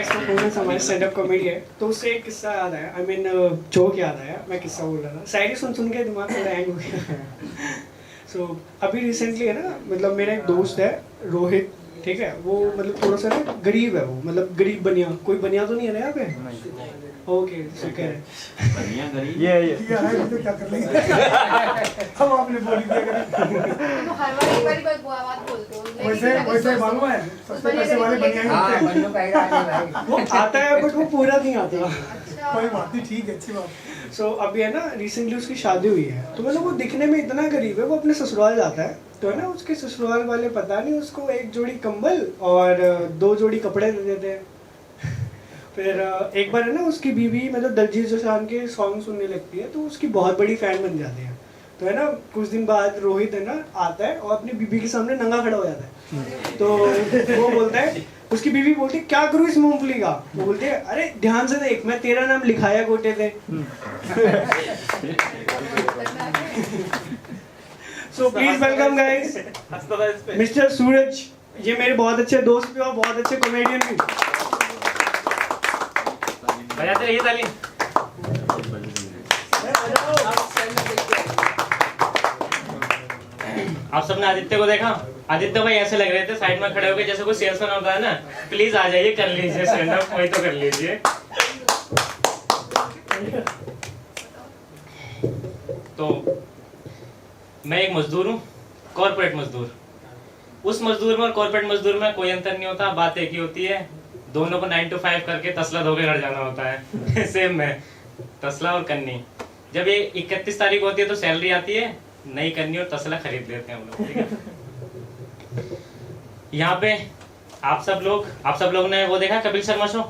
Next performance हमारे stand up comedy है, तो उससे एक किस्सा याद आया, आई मीन जोक याद आया, मैं किस्सा बोल रहा था, शायरी सुन सुन के दिमाग थोड़ा हैंग हो गया। सो अभी रिसेंटली है ना, मतलब मेरा एक दोस्त है रोहित, ठीक है, वो मतलब थोड़ा सा ना गरीब है, वो मतलब गरीब बनिया, कोई बनिया तो नहीं है ना यहाँ पे? ओके ठीक है, बढ़िया गरीब ये किया है तो क्या कर लेंगे हम आपने बोल दिया करें तो हर बार एक बार बात बोलते हो वैसे मालूम है सबसे पैसे वाले बनिया ही होते हैं बनियों का ही राज है भाई। वो आता है बट वो पूरा नहीं आता। अच्छा कोई बात नहीं, ठीक है, अच्छी बात। सो अभी है ना रिसेंटली उसकी शादी हुई है, तो मतलब वो दिखने में इतना गरीब है, वो अपने ससुराल जाता है, तो है ना उसके ससुराल वाले पता नहीं उसको एक जोड़ी कंबल और 2 जोड़ी कपड़े दे देते हैं। फिर एक बार है ना उसकी बीवी मतलब दलजीत दोसांझ के सॉन्ग सुनने लगती है, तो उसकी बहुत बड़ी फैन बन जाती है। तो है ना कुछ दिन बाद रोहित है ना आता है और अपनी बीवी के सामने नंगा खड़ा हो जाता है। तो वो बोलता है, उसकी बीवी बोलती है क्या करूँ इस मूंगफली का? वो बोलते हैं अरे ध्यान से देख, मैं तेरा नाम लिखाया गोटे थे। So please welcome guys mister Suraj, ये मेरे बहुत अच्छे दोस्त भी और बहुत अच्छे कॉमेडियन भी। बजाते रहिए ताली। आप सबने आदित्य को देखा? आदित्य भाई ऐसे लग रहे थे साइड में खड़े होकर जैसे कोई सेल्समैन होता है ना, प्लीज आ जाइए कर लीजिए स्टैंड अप, वही तो कर लीजिए। तो मैं एक मजदूर हूँ, कॉर्पोरेट मजदूर। उस मजदूर में और कॉर्पोरेट मजदूर में कोई अंतर नहीं होता, बात एक ही होती है, दोनों को 9 to 5 करके तसला धोके घर जाना होता है। सेम में तसला और कन्नी, जब ये 31 तारीख होती है तो सैलरी आती है, नई कन्नी और तसला खरीद लेते हैं हम लोग, ठीक है। यहाँ पे आप सब लोग ने वो देखा कपिल शर्मा शो?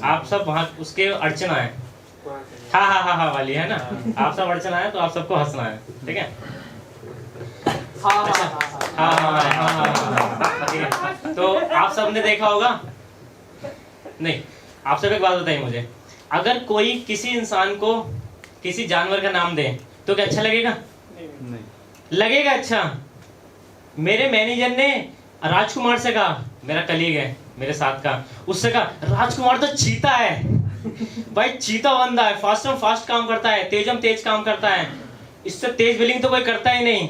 आप सब वहाँ उसके अर्चना है, हाँ वाली है ना, आप सब अर्चना है तो आप सबको हंसना है, ठीक है। हाँ। तो आप सबने देखा होगा नहीं? आप सब एक बात बताइए मुझे, अगर कोई किसी इंसान को किसी जानवर का नाम दे तो क्या अच्छा लगेगा? नहीं लगेगा अच्छा। मेरे मैनेजर ने राजकुमार से कहा, मेरा कलीग है मेरे साथ का, उससे कहा राजकुमार तो चीता है। भाई चीता बंदा है, फास्टम फास्ट काम करता है, तेजम तेज काम करता है, इससे तेज बिलिंग तो कोई करता ही नहीं।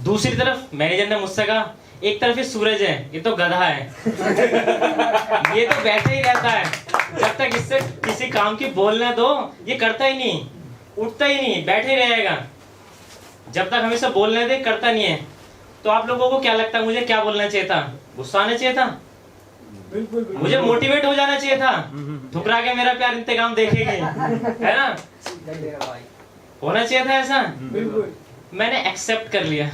दूसरी तरफ मैनेजर ने मुझसे कहा एक तरफ ये सूरज है, ये तो गधा है। ये तो बैठे ही रहता है, जब तक इससे किसी काम की बोलने दो ये करता ही नहीं, उठता ही नहीं, बैठे ही रहेगा। जब तक हम इसे बोलने दे करता नहीं है। तो आप लोगों को क्या लगता है मुझे क्या बोलना चाहिए था? गुस्सा आना चाहिए था? बिल्कुल मुझे मोटिवेट हो जाना चाहिए था, ठुकरा के मेरा प्यार इंतकाम देखेगी, है ना? होना चाहिए था ऐसा। बिल्कुल मैंने एक्सेप्ट कर लिया,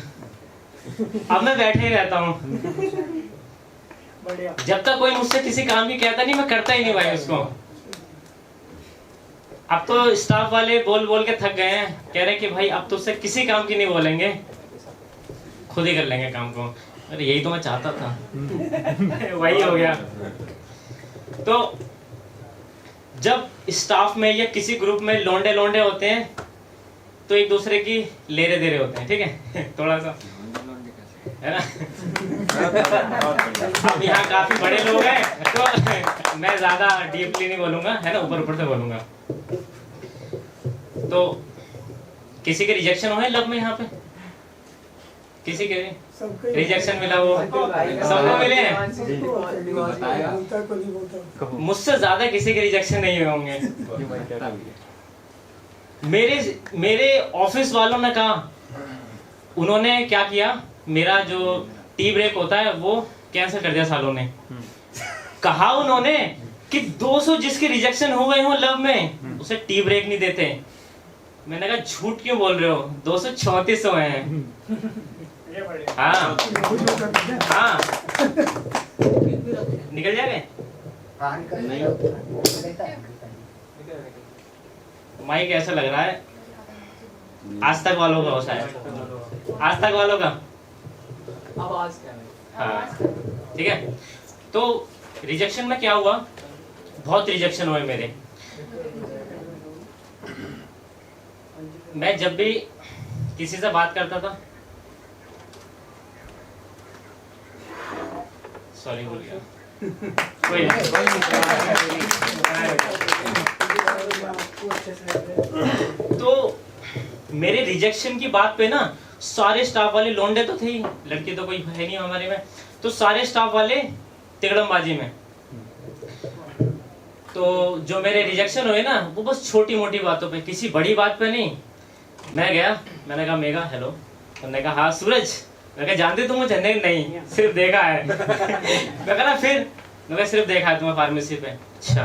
अब मैं बैठे ही रहता हूँ। बढ़िया। जब तक कोई मुझसे किसी काम की कहता नहीं, मैं करता ही नहीं भाई उसको। अब तो स्टाफ वाले बोल बोल के थक गए हैं, कह रहे कि भाई अब तो उससे किसी काम की नहीं बोलेंगे, खुद ही कर लेंगे काम को। अरे यही तो मैं चाहता था। वही हो गया। तो जब स्टाफ में या किसी ग्रुप में लोंडे लोंडे होते हैं तो एक दूसरे की लेरे देरे होते हैं, ठीक है। थोड़ा सा है ना। अब यहाँ काफी बड़े लोग हैं तो मैं ज्यादा डीपली नहीं बोलूंगा, है ना, ऊपर ऊपर से बोलूंगा। तो किसी के रिजेक्शन हुए लव में? यहाँ पे किसी के रिजेक्शन मिला? वो सबको मिले हैं? मुझसे ज्यादा किसी के रिजेक्शन नहीं हुए होंगे। मेरे ऑफिस वालों ने कहा, उन्होंने क्या किया, मेरा जो टी ब्रेक होता है वो कैंसिल कर दिया सालों ने। कहा उन्होंने कि 200 जिसके रिजेक्शन हो गए हो लव में उसे टी ब्रेक नहीं देते। मैंने कहा झूठ क्यों बोल रहे हो, 234 हुए हैं। हाँ हाँ निकल जाएंगे। माइक ऐसा लग रहा है आज तक वालों का हो, शायद आज तक वालों का आवाज क्या है? हाँ ठीक है। तो रिजेक्शन में क्या हुआ, बहुत रिजेक्शन हुए मेरे। मैं जब भी किसी से बात करता था, सॉरी बोल गया, कोई नहीं। तो मेरे रिजेक्शन की बात पे ना सारे स्टाफ वाले लौंडे तो थे ही, लड़के तो कोई है नहीं हमारे में, तो सारे स्टाफ वाले तिगड़मबाजी में। तो जो मेरे रिजेक्शन हुए ना वो बस छोटी मोटी बातों पे, किसी बड़ी बात पे नहीं। मैं गया, मैंने कहा मेघा हेलो, उन्होंने कहा हाँ सूरज, मैं कहा जानते तुम मुझे? नहीं सिर्फ देखा है। मैं कहा फिर, मैं कहा सिर्फ देखा है तुम्हें फार्मेसी पे। अच्छा,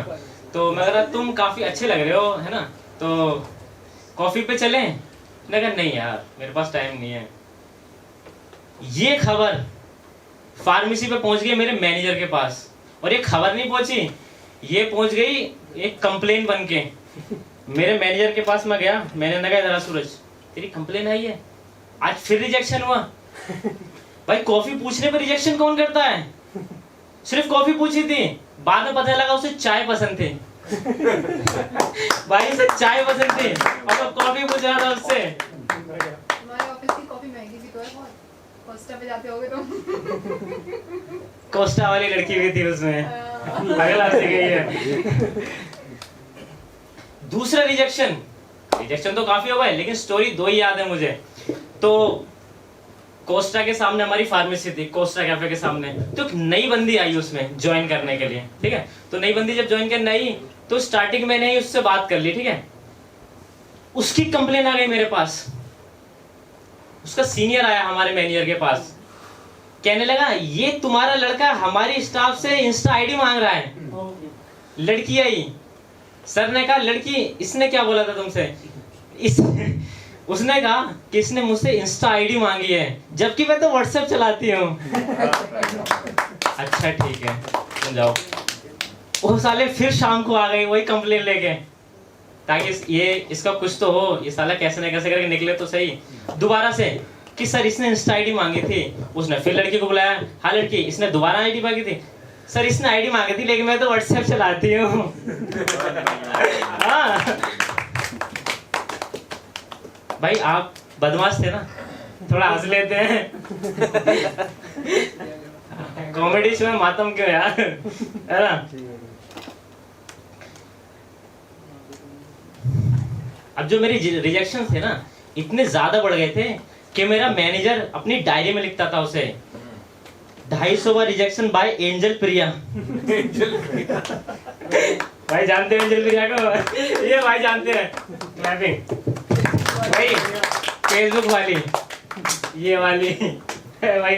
तो मैं कहा तुम काफी अच्छे लग रहे हो है ना, तो कॉफी पे चलें? मैं कहा नहीं यार मेरे पास टाइम नहीं है। ये खबर फार्मेसी पे पहुंच गई मेरे मैनेजर के पास, और ये खबर नहीं पहुंची, ये पहुंच गई एक कंप्लेन बन के मेरे मैनेजर के पास। मैं गया, मैंने कहा जरा सूरज तेरी कंप्लेन आई है, आज फिर रिजेक्शन हुआ। भाई कॉफी पूछने पर रिजेक्शन कौन करता है? सिर्फ कॉफी पूछी थी, बाद में पता लगा उसे चाय पसंद थी। भाई उसे चाय पसंद थी और तो कॉफी पूछ रहा था उससे। हमारे ऑफिस की कॉफी महंगी भी तो है बहुत, कोस्टा पे जाते होगे तुम। कोस्टा वाली लड़की भी थी उसमें, अगला से गई है। दूसरा रिजेक्शन तो काफी हो गए, लेकिन स्टोरी दो ही याद है मुझे। तो कोस्टा के सामने हमारी फार्मेसी थी, कोस्टा कैफे के सामने, तो एक नई बंदी आई उसमें ज्वाइन करने के लिए, ठीक है। तो नई बंदी जब ज्वाइन करने आई तो स्टार्टिंग मैंने ही उससे बात कर ली, ठीक है। उसकी कंप्लेन आ गई मेरे पास, उसका सीनियर आया हमारे मैनेजर के पास, कहने लगा ये तुम्हारा लड़का हमारी स्टाफ से इंस्टा आईडी मांग रहा है। लड़की आई, सर ने कहा लड़की इसने क्या बोला था तुमसे? उसने कहा कि इसने मुझसे इंस्टा आईडी मांगी है, जबकि मैं तो व्हाट्सएप चलाती हूँ। अच्छा ठीक है तुम जाओ। वो साले फिर शाम को आ गई वही कंप्लेन लेके, ताकि ये इसका कुछ तो हो, ये साला कैसे न कैसे करके निकले तो सही। दोबारा से कि सर इसने इंस्टा आईडी मांगी थी। उसने फिर लड़की को बुलाया, हाँ लड़की इसने दोबारा आईडी मांगी थी। सर इसने आईडी मांगी थी लेकिन मैं तो व्हाट्सएप चलाती हूँ। हाँ भाई आप बदमाश थे ना, थोड़ा हंस लेते हैं। कॉमेडी शो में मातम क्यों यार, है ना। अब जो मेरी रिजेक्शन थे ना इतने ज्यादा बढ़ गए थे कि मेरा मैनेजर अपनी डायरी में लिखता था उसे 250 बार रिजेक्शन बाय एंजल प्रिया। भाई जानते हैं एंजल प्रिया को? ये भाई जानते हैं, क्लैपिंग भाई, फेसबुक वाली, ये वाली भाई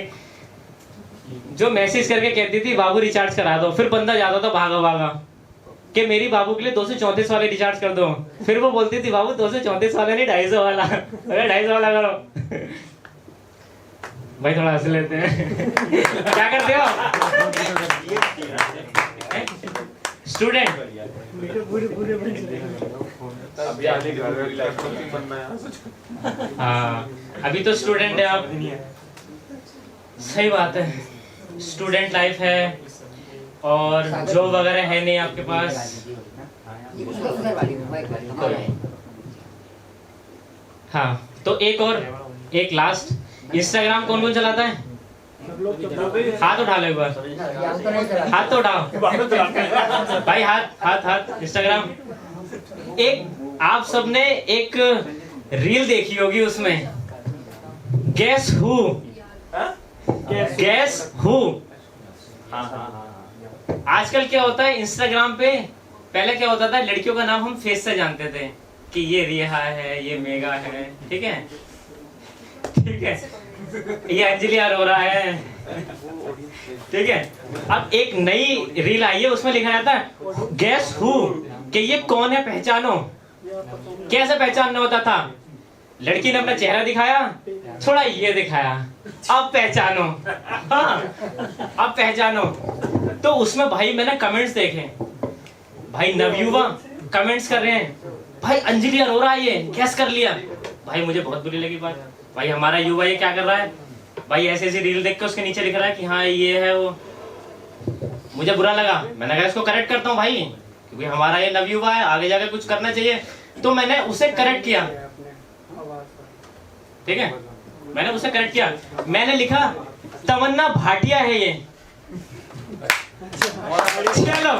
जो मैसेज करके कहती थी बाबू रिचार्ज करा दो, फिर बंदा जाता था भागा भागा कि मेरी बाबू के लिए 234 वाले रिचार्ज कर दो, फिर वो बोलती थी बाबू 234 वाला नहीं 250 वाला, अरे 250 वाला करो। भाई थोड़ा हंस लेते हैं। क्या करते हो स्टूडेंट? हाँ अभी तो स्टूडेंट है आप, सही बात है, स्टूडेंट लाइफ है और जॉब वगैरह है नहीं आपके पास। हाँ तो एक लास्ट, इंस्टाग्राम कौन कौन चलाता है? हाथ उठा लो एक बार, हाथ तो उठाओ भाई, हाथ। इंस्टाग्राम एक आप सबने एक रील देखी होगी, उसमें गेस हु। आजकल क्या होता है इंस्टाग्राम पे, पहले क्या होता था लड़कियों का नाम हम फेस से जानते थे कि ये रिया है, ये मेघा है, ठीक है, ये अंजलि अरोरा है, ठीक है। अब एक नई रील आई है, उसमें लिखा जाता है गेस हु, कि ये कौन है पहचानो। कैसे पहचानना होता था? लड़की ने अपना चेहरा दिखाया, थोड़ा ये दिखाया, अब पहचानो। हाँ अब पहचानो। तो उसमें भाई मैंने कमेंट्स देखे, भाई नवयुवा कमेंट्स कर रहे हैं, भाई अंजलि अरोरा ये गैस कर लिया। भाई मुझे बहुत बुरी लगी बात, भाई हमारा युवा ये क्या कर रहा है भाई, ऐसे ऐसी रील देख के उसके नीचे लिख रहा है कि हाँ ये है वो। मुझे बुरा लगा, मैंने कहा इसको करेक्ट करता हूँ भाई, क्योंकि हमारा ये नवयुवा है, आगे जाकर कुछ करना चाहिए। तो मैंने उसे करेक्ट किया, ठीक है, मैंने उसे करेक्ट किया, मैंने लिखा तमन्ना भाटिया है ये। चलो